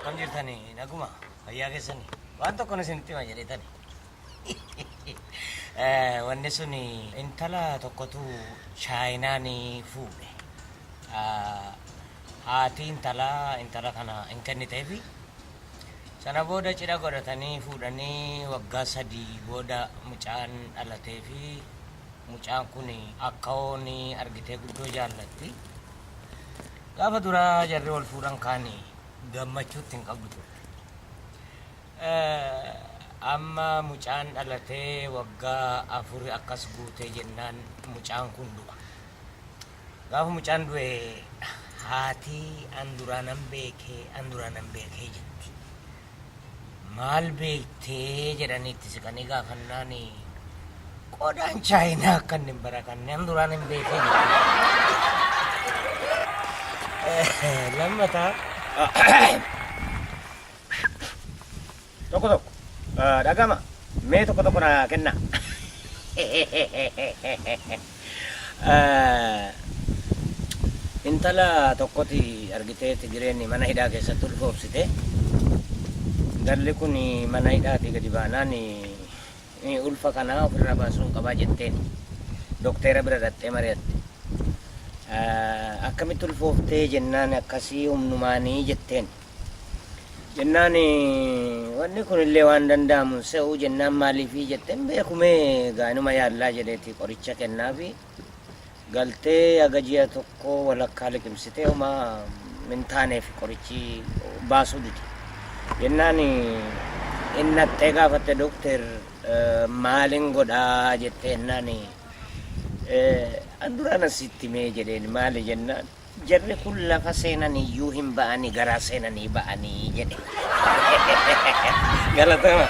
Kam jirtani naguma fayyaa keessani waan tokko na isinitti hima jedheetani. Wanni suni intala tokkotu chaayinaanii fuudhe. Haati intala kana hin kenniteefi sana booda cidha godhatanii fuudhanii waggaa 3 booda mucaan dhalateefi mucaan kun akka hooni argitee guddoo jaallatti. Gaafa duraa jarri wal fuudhan kaanii gammachuutti hin qabdu ture. Amma mucaan dhalatee waggaa 4 akkas guutee jennaan mucaan kun du'a. Gaafa mucaan du'e haati an duraanan beekee jetti. Maal beektee jedhaniitti siqanii gaafannaan qodaan chaayinaa akka inni hin barakanne an duraan hin beekee jetti. Lammataa tokko dhagama mee tokko na kenna. Intala tokkoti argitee Tigireen mana hidhaa keessatti ulfoofsite. Intalli kun mana hidhaatii gadi baanaan ulfa kanaa ofirraa baasuun qabaa jetteen dokteera bira dhattee mari'atte. Akkamitti ulfooftee jennaan akkasii humnumaanii jetteen. Jennaan wanni kunillee waan danda'amu se'uu jennaan maaliifii jetteen beekumee gaanuma yaallaa jedheeti qoricha kennaafi galtee aga ji'a tokko walakkaa liqimsitee homa min taaneef qorichi baasuu dide. Jennaan innattee gaafatte dokter maalin godhaa jettee jennaan an duraan asitti mee jedheen maali jennaan jarri kun lafa seenan iyyuu hin ba'anii garaa seenanii ba'anii jedhe. Galatama.